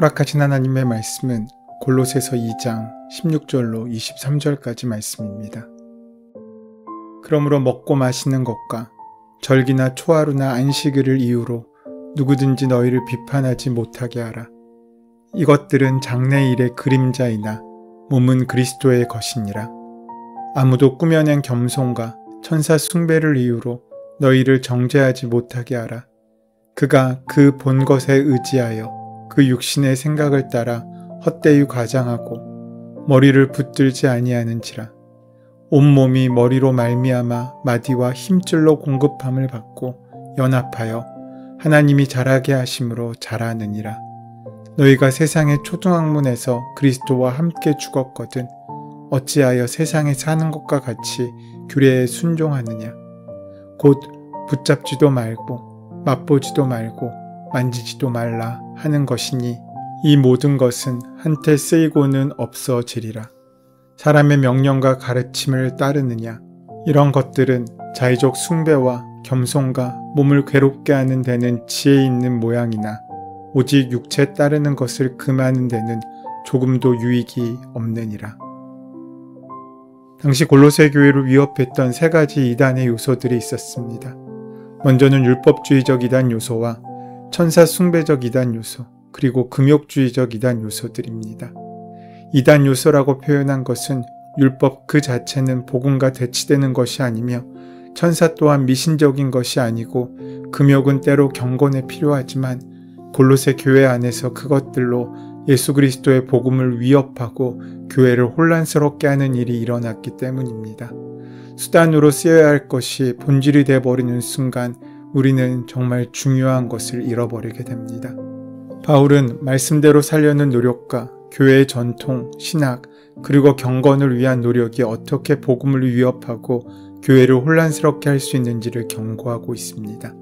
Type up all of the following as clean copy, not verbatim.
허락하신 하나님의 말씀은 골로새서 2장 16절로 23절까지 말씀입니다. 그러므로 먹고 마시는 것과 절기나 초하루나 안식일을 이유로 누구든지 너희를 비판하지 못하게 하라. 이것들은 장래일의 그림자이나 몸은 그리스도의 것이니라. 아무도 꾸며낸 겸손과 천사 숭배를 이유로 너희를 정죄하지 못하게 하라. 그가 그 본 것에 의지하여 그 육신의 생각을 따라 헛되이 과장하고 머리를 붙들지 아니하는지라. 온몸이 머리로 말미암아 마디와 힘줄로 공급함을 받고 연합하여 하나님이 자라게 하심으로 자라느니라. 너희가 세상의 초등학문에서 그리스도와 함께 죽었거든 어찌하여 세상에 사는 것과 같이 규례에 순종하느냐. 곧 붙잡지도 말고 맛보지도 말고 만지지도 말라 하는 것이니 이 모든 것은 한때 쓰이고는 없어지리라. 사람의 명령과 가르침을 따르느냐. 이런 것들은 자의적 숭배와 겸손과 몸을 괴롭게 하는 데는 지혜 있는 모양이나 오직 육체 따르는 것을 금하는 데는 조금도 유익이 없느니라. 당시 골로새 교회를 위협했던 세 가지 이단의 요소들이 있었습니다. 먼저는 율법주의적 이단 요소와 천사 숭배적 이단 요소, 그리고 금욕주의적 이단 요소들입니다. 이단 요소라고 표현한 것은 율법 그 자체는 복음과 대치되는 것이 아니며 천사 또한 미신적인 것이 아니고 금욕은 때로 경건에 필요하지만 골로새 교회 안에서 그것들로 예수 그리스도의 복음을 위협하고 교회를 혼란스럽게 하는 일이 일어났기 때문입니다. 수단으로 쓰여야 할 것이 본질이 되어버리는 순간 우리는 정말 중요한 것을 잃어버리게 됩니다. 바울은 말씀대로 살려는 노력과 교회의 전통, 신학, 그리고 경건을 위한 노력이 어떻게 복음을 위협하고 교회를 혼란스럽게 할 수 있는지를 경고하고 있습니다.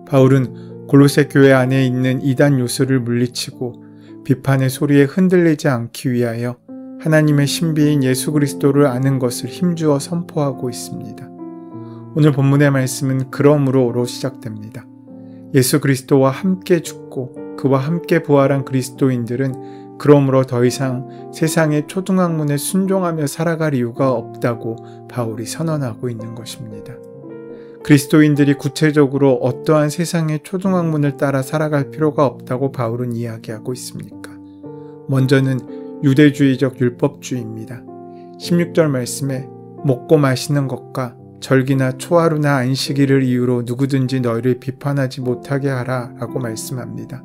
바울은 골로새 교회 안에 있는 이단 요소를 물리치고 비판의 소리에 흔들리지 않기 위하여 하나님의 신비인 예수 그리스도를 아는 것을 힘주어 선포하고 있습니다. 오늘 본문의 말씀은 그러므로로 시작됩니다. 예수 그리스도와 함께 죽고 그와 함께 부활한 그리스도인들은 그러므로 더 이상 세상의 초등학문에 순종하며 살아갈 이유가 없다고 바울이 선언하고 있는 것입니다. 그리스도인들이 구체적으로 어떠한 세상의 초등학문을 따라 살아갈 필요가 없다고 바울은 이야기하고 있습니까? 먼저는 유대주의적 율법주의입니다. 16절 말씀에 먹고 마시는 것과 절기나 초하루나 안식일을 이유로 누구든지 너희를 비판하지 못하게 하라 라고 말씀합니다.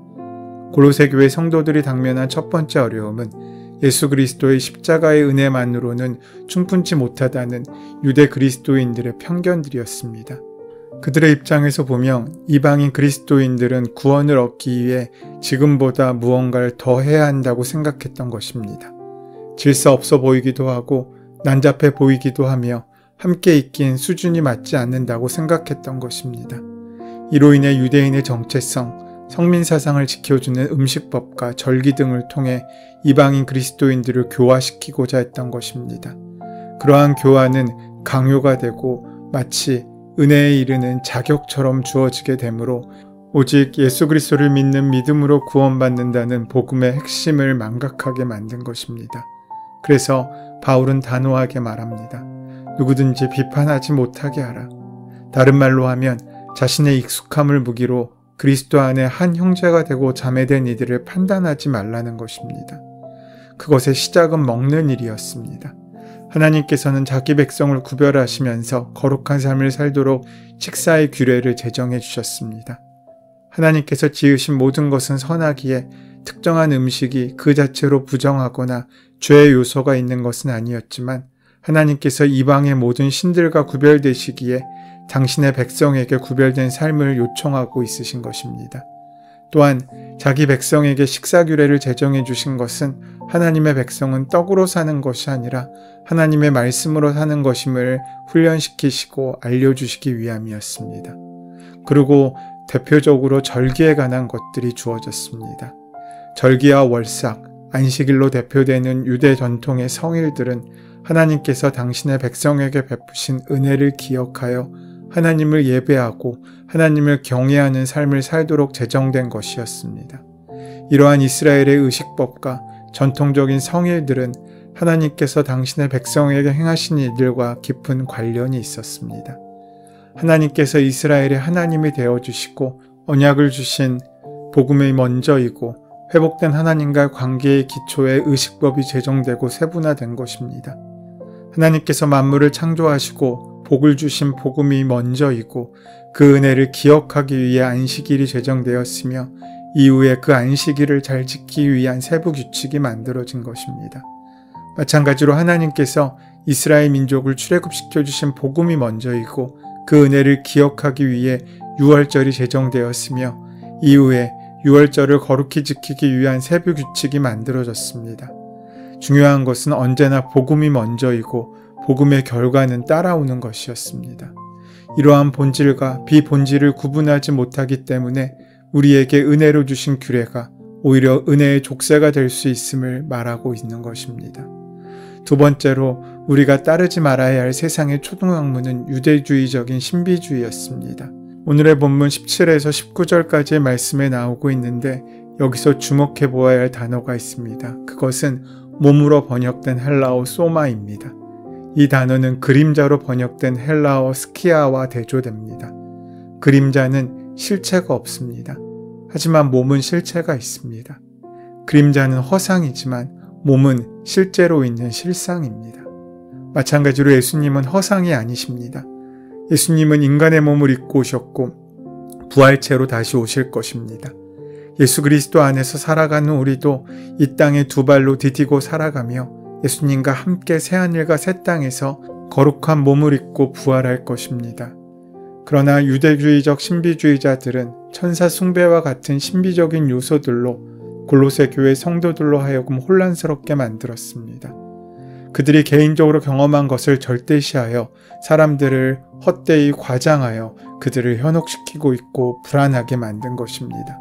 골로새 교회 성도들이 당면한 첫 번째 어려움은 예수 그리스도의 십자가의 은혜만으로는 충분치 못하다는 유대 그리스도인들의 편견들이었습니다. 그들의 입장에서 보면 이방인 그리스도인들은 구원을 얻기 위해 지금보다 무언가를 더 해야 한다고 생각했던 것입니다. 질서 없어 보이기도 하고 난잡해 보이기도 하며 함께 있기엔 수준이 맞지 않는다고 생각했던 것입니다. 이로 인해 유대인의 정체성, 성민사상을 지켜주는 음식법과 절기 등을 통해 이방인 그리스도인들을 교화시키고자 했던 것입니다. 그러한 교화는 강요가 되고 마치 은혜에 이르는 자격처럼 주어지게 되므로 오직 예수 그리스도를 믿는 믿음으로 구원받는다는 복음의 핵심을 망각하게 만든 것입니다. 그래서 바울은 단호하게 말합니다. 누구든지 비판하지 못하게 하라. 다른 말로 하면 자신의 익숙함을 무기로 그리스도 안에 한 형제가 되고 자매된 이들을 판단하지 말라는 것입니다. 그것의 시작은 먹는 일이었습니다. 하나님께서는 자기 백성을 구별하시면서 거룩한 삶을 살도록 식사의 규례를 제정해 주셨습니다. 하나님께서 지으신 모든 것은 선하기에 특정한 음식이 그 자체로 부정하거나 죄의 요소가 있는 것은 아니었지만 하나님께서 이방의 모든 신들과 구별되시기에 당신의 백성에게 구별된 삶을 요청하고 있으신 것입니다. 또한 자기 백성에게 식사규례를 제정해 주신 것은 하나님의 백성은 떡으로 사는 것이 아니라 하나님의 말씀으로 사는 것임을 훈련시키시고 알려주시기 위함이었습니다. 그리고 대표적으로 절기에 관한 것들이 주어졌습니다. 절기와 월삭, 안식일로 대표되는 유대 전통의 성일들은 하나님께서 당신의 백성에게 베푸신 은혜를 기억하여 하나님을 예배하고 하나님을 경외하는 삶을 살도록 제정된 것이었습니다. 이러한 이스라엘의 의식법과 전통적인 성일들은 하나님께서 당신의 백성에게 행하신 일들과 깊은 관련이 있었습니다. 하나님께서 이스라엘의 하나님이 되어주시고 언약을 주신 복음의 먼저이고 회복된 하나님과의 관계의 기초에 의식법이 제정되고 세분화된 것입니다. 하나님께서 만물을 창조하시고 복을 주신 복음이 먼저이고 그 은혜를 기억하기 위해 안식일이 제정되었으며 이후에 그 안식일을 잘 지키기 위한 세부 규칙이 만들어진 것입니다. 마찬가지로 하나님께서 이스라엘 민족을 출애굽시켜 주신 복음이 먼저이고 그 은혜를 기억하기 위해 유월절이 제정되었으며 이후에 유월절을 거룩히 지키기 위한 세부 규칙이 만들어졌습니다. 중요한 것은 언제나 복음이 먼저이고 복음의 결과는 따라오는 것이었습니다. 이러한 본질과 비본질을 구분하지 못하기 때문에 우리에게 은혜로 주신 규례가 오히려 은혜의 족쇄가 될 수 있음을 말하고 있는 것입니다. 두 번째로 우리가 따르지 말아야 할 세상의 초등학문은 유대주의적인 신비주의였습니다. 오늘의 본문 17에서 19절까지의 말씀에 나오고 있는데 여기서 주목해 보아야 할 단어가 있습니다. 그것은 몸으로 번역된 헬라어 소마입니다. 이 단어는 그림자로 번역된 헬라어 스키아와 대조됩니다. 그림자는 실체가 없습니다. 하지만 몸은 실체가 있습니다. 그림자는 허상이지만 몸은 실제로 있는 실상입니다. 마찬가지로 예수님은 허상이 아니십니다. 예수님은 인간의 몸을 입고 오셨고 부활체로 다시 오실 것입니다. 예수 그리스도 안에서 살아가는 우리도 이 땅에 두 발로 디디고 살아가며 예수님과 함께 새하늘과 새 땅에서 거룩한 몸을 입고 부활할 것입니다. 그러나 유대주의적 신비주의자들은 천사 숭배와 같은 신비적인 요소들로 골로새 교회 성도들로 하여금 혼란스럽게 만들었습니다. 그들이 개인적으로 경험한 것을 절대시하여 사람들을 헛되이 과장하여 그들을 현혹시키고 있고 불안하게 만든 것입니다.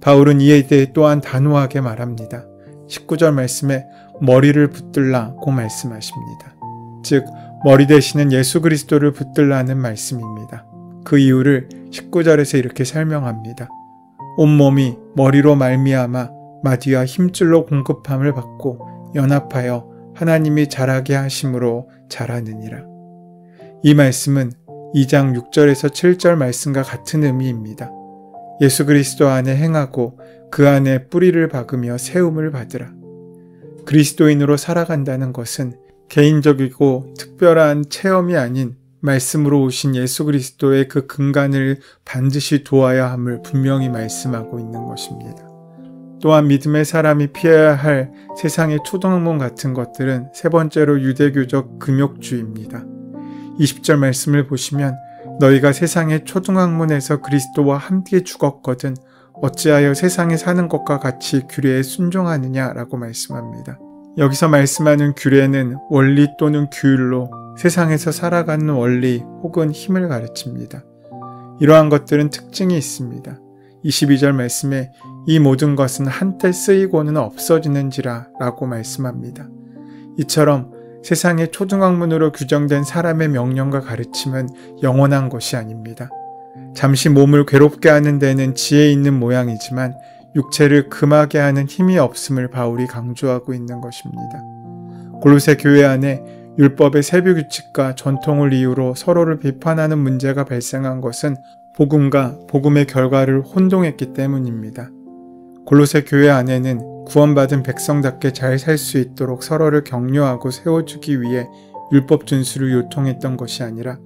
바울은 이에 대해 또한 단호하게 말합니다. 19절 말씀에 머리를 붙들라고 말씀하십니다. 즉 머리 되시는 예수 그리스도를 붙들라는 말씀입니다. 그 이유를 19절에서 이렇게 설명합니다. 온몸이 머리로 말미암아 마디와 힘줄로 공급함을 받고 연합하여 하나님이 자라게 하심으로 자라느니라. 이 말씀은 2장 6절에서 7절 말씀과 같은 의미입니다. 예수 그리스도 안에 행하고 그 안에 뿌리를 박으며 세움을 받으라. 그리스도인으로 살아간다는 것은 개인적이고 특별한 체험이 아닌 말씀으로 오신 예수 그리스도의 그 근간을 반드시 도와야 함을 분명히 말씀하고 있는 것입니다. 또한 믿음의 사람이 피해야 할 세상의 초등학문 같은 것들은 세 번째로 유대교적 금욕주의입니다. 20절 말씀을 보시면 너희가 세상의 초등학문에서 그리스도와 함께 죽었거든 어찌하여 세상에 사는 것과 같이 규례에 순종하느냐라고 말씀합니다. 여기서 말씀하는 규례는 원리 또는 규율로 세상에서 살아가는 원리 혹은 힘을 가르칩니다. 이러한 것들은 특징이 있습니다. 22절 말씀에 이 모든 것은 한때 쓰이고는 없어지는지라 라고 말씀합니다. 이처럼 세상의 초등학문으로 규정된 사람의 명령과 가르침은 영원한 것이 아닙니다. 잠시 몸을 괴롭게 하는 데는 지혜 있는 모양이지만 육체를 금하게 하는 힘이 없음을 바울이 강조하고 있는 것입니다. 골로새 교회 안에 율법의 세부 규칙과 전통을 이유로 서로를 비판하는 문제가 발생한 것은 복음과 복음의 결과를 혼동했기 때문입니다. 골로새 교회 안에는 구원받은 백성답게 잘 살 수 있도록 서로를 격려하고 세워주기 위해 율법 준수를 요통했던 것이 아니라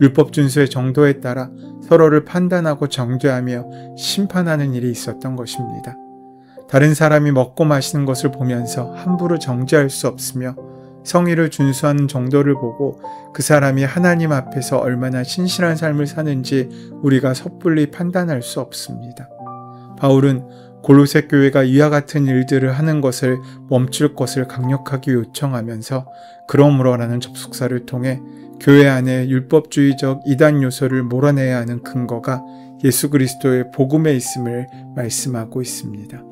율법 준수의 정도에 따라 서로를 판단하고 정죄하며 심판하는 일이 있었던 것입니다. 다른 사람이 먹고 마시는 것을 보면서 함부로 정죄할 수 없으며 성의를 준수하는 정도를 보고 그 사람이 하나님 앞에서 얼마나 신실한 삶을 사는지 우리가 섣불리 판단할 수 없습니다. 바울은 골로새 교회가 이와 같은 일들을 하는 것을 멈출 것을 강력하게 요청하면서 그러므로라는 접속사를 통해 교회 안에 율법주의적 이단 요소를 몰아내야 하는 근거가 예수 그리스도의 복음에 있음을 말씀하고 있습니다.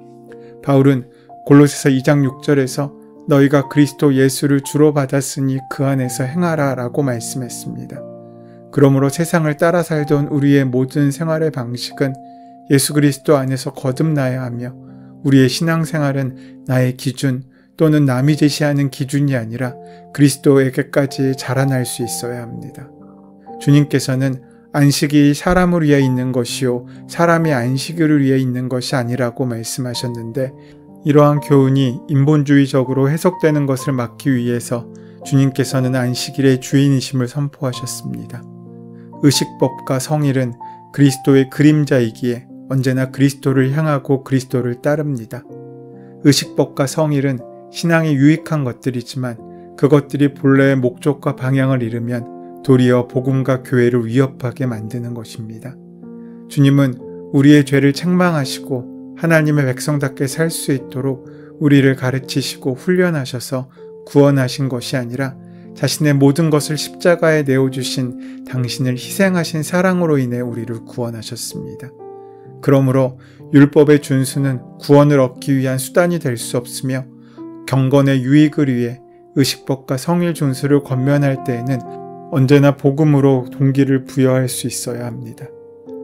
바울은 골로새서 2장 6절에서 너희가 그리스도 예수를 주로 받았으니 그 안에서 행하라 라고 말씀했습니다. 그러므로 세상을 따라 살던 우리의 모든 생활의 방식은 예수 그리스도 안에서 거듭나야 하며 우리의 신앙생활은 나의 기준 또는 남이 제시하는 기준이 아니라 그리스도에게까지 자라날 수 있어야 합니다. 주님께서는 안식이 사람을 위해 있는 것이요 사람이 안식일을 위해 있는 것이 아니라고 말씀하셨는데, 이러한 교훈이 인본주의적으로 해석되는 것을 막기 위해서 주님께서는 안식일의 주인이심을 선포하셨습니다. 의식법과 성일은 그리스도의 그림자이기에 언제나 그리스도를 향하고 그리스도를 따릅니다. 의식법과 성일은 신앙에 유익한 것들이지만 그것들이 본래의 목적과 방향을 잃으면 도리어 복음과 교회를 위협하게 만드는 것입니다. 주님은 우리의 죄를 책망하시고 하나님의 백성답게 살 수 있도록 우리를 가르치시고 훈련하셔서 구원하신 것이 아니라 자신의 모든 것을 십자가에 내어주신 당신을 희생하신 사랑으로 인해 우리를 구원하셨습니다. 그러므로 율법의 준수는 구원을 얻기 위한 수단이 될 수 없으며 경건의 유익을 위해 의식법과 성일 준수를 권면할 때에는 언제나 복음으로 동기를 부여할 수 있어야 합니다.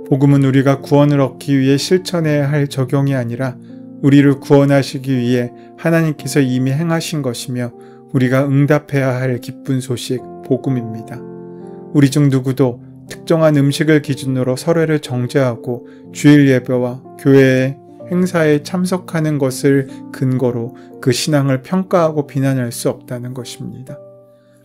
복음은 우리가 구원을 얻기 위해 실천해야 할 적용이 아니라 우리를 구원하시기 위해 하나님께서 이미 행하신 것이며 우리가 응답해야 할 기쁜 소식, 복음입니다. 우리 중 누구도 특정한 음식을 기준으로 설회를 정죄하고 주일 예배와 교회의 행사에 참석하는 것을 근거로 그 신앙을 평가하고 비난할 수 없다는 것입니다.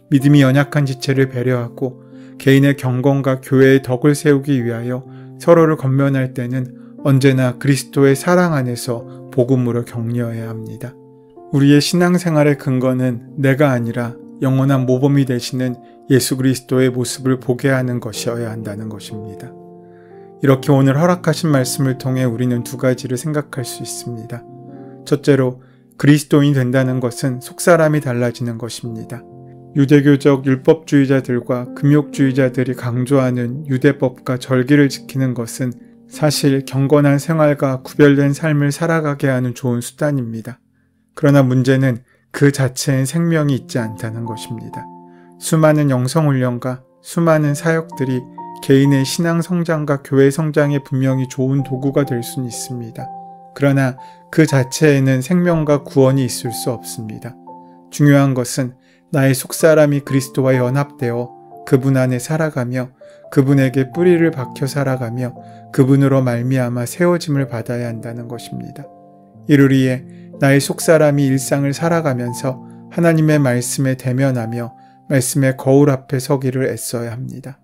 믿음이 연약한 지체를 배려하고 개인의 경건과 교회의 덕을 세우기 위하여 서로를 권면할 때는 언제나 그리스도의 사랑 안에서 복음으로 격려해야 합니다. 우리의 신앙생활의 근거는 내가 아니라 영원한 모범이 되시는 예수 그리스도의 모습을 보게 하는 것이어야 한다는 것입니다. 이렇게 오늘 허락하신 말씀을 통해 우리는 두 가지를 생각할 수 있습니다. 첫째로, 그리스도인이 된다는 것은 속사람이 달라지는 것입니다. 유대교적 율법주의자들과 금욕주의자들이 강조하는 유대법과 절기를 지키는 것은 사실 경건한 생활과 구별된 삶을 살아가게 하는 좋은 수단입니다. 그러나 문제는 그 자체엔 생명이 있지 않다는 것입니다. 수많은 영성훈련과 수많은 사역들이 개인의 신앙 성장과 교회 성장에 분명히 좋은 도구가 될 수는 있습니다. 그러나 그 자체에는 생명과 구원이 있을 수 없습니다. 중요한 것은 나의 속사람이 그리스도와 연합되어 그분 안에 살아가며 그분에게 뿌리를 박혀 살아가며 그분으로 말미암아 세워짐을 받아야 한다는 것입니다. 이를 위해 나의 속사람이 일상을 살아가면서 하나님의 말씀에 대면하며 말씀의 거울 앞에 서기를 애써야 합니다.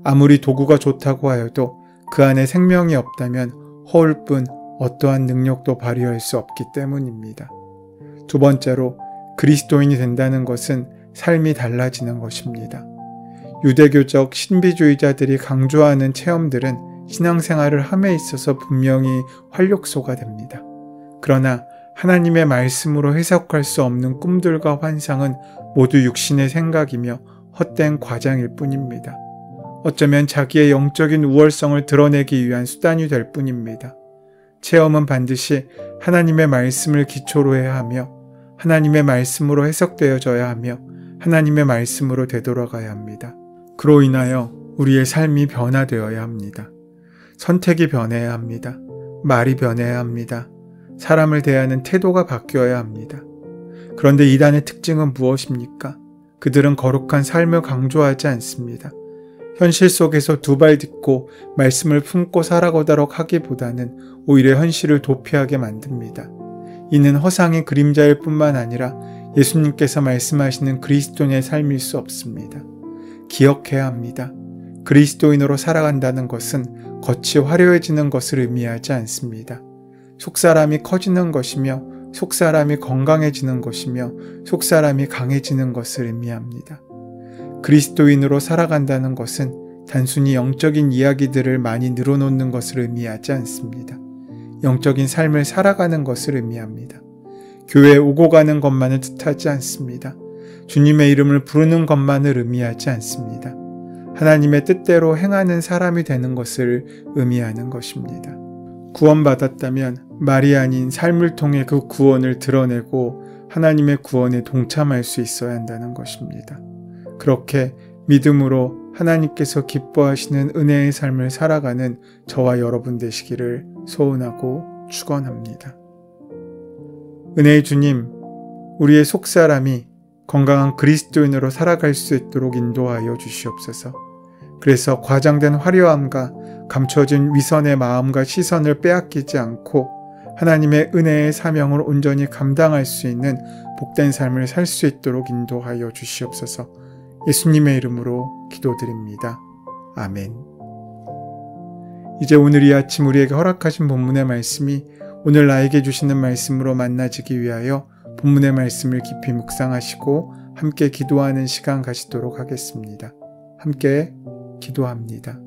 아무리 도구가 좋다고 하여도 그 안에 생명이 없다면 허울 뿐 어떠한 능력도 발휘할 수 없기 때문입니다. 두 번째로, 그리스도인이 된다는 것은 삶이 달라지는 것입니다. 유대교적 신비주의자들이 강조하는 체험들은 신앙생활을 함에 있어서 분명히 활력소가 됩니다. 그러나 하나님의 말씀으로 해석할 수 없는 꿈들과 환상은 모두 육신의 생각이며 헛된 과장일 뿐입니다. 어쩌면 자기의 영적인 우월성을 드러내기 위한 수단이 될 뿐입니다. 체험은 반드시 하나님의 말씀을 기초로 해야 하며 하나님의 말씀으로 해석되어져야 하며 하나님의 말씀으로 되돌아가야 합니다. 그로 인하여 우리의 삶이 변화되어야 합니다. 선택이 변해야 합니다. 말이 변해야 합니다. 사람을 대하는 태도가 바뀌어야 합니다. 그런데 이단의 특징은 무엇입니까? 그들은 거룩한 삶을 강조하지 않습니다. 현실 속에서 두 발 딛고 말씀을 품고 살아가도록 하기보다는 오히려 현실을 도피하게 만듭니다. 이는 허상의 그림자일 뿐만 아니라 예수님께서 말씀하시는 그리스도인의 삶일 수 없습니다. 기억해야 합니다. 그리스도인으로 살아간다는 것은 겉이 화려해지는 것을 의미하지 않습니다. 속사람이 커지는 것이며 속사람이 건강해지는 것이며 속사람이 강해지는 것을 의미합니다. 그리스도인으로 살아간다는 것은 단순히 영적인 이야기들을 많이 늘어놓는 것을 의미하지 않습니다. 영적인 삶을 살아가는 것을 의미합니다. 교회에 오고 가는 것만을 뜻하지 않습니다. 주님의 이름을 부르는 것만을 의미하지 않습니다. 하나님의 뜻대로 행하는 사람이 되는 것을 의미하는 것입니다. 구원받았다면 말이 아닌 삶을 통해 그 구원을 드러내고 하나님의 구원에 동참할 수 있어야 한다는 것입니다. 그렇게 믿음으로 하나님께서 기뻐하시는 은혜의 삶을 살아가는 저와 여러분 되시기를 소원하고 축원합니다. 은혜의 주님, 우리의 속사람이 건강한 그리스도인으로 살아갈 수 있도록 인도하여 주시옵소서. 그래서 과장된 화려함과 감춰진 위선의 마음과 시선을 빼앗기지 않고 하나님의 은혜의 사명을 온전히 감당할 수 있는 복된 삶을 살 수 있도록 인도하여 주시옵소서. 예수님의 이름으로 기도드립니다. 아멘. 이제 오늘 이 아침 우리에게 허락하신 본문의 말씀이 오늘 나에게 주시는 말씀으로 만나지기 위하여 본문의 말씀을 깊이 묵상하시고 함께 기도하는 시간 가지도록 하겠습니다. 함께 기도합니다.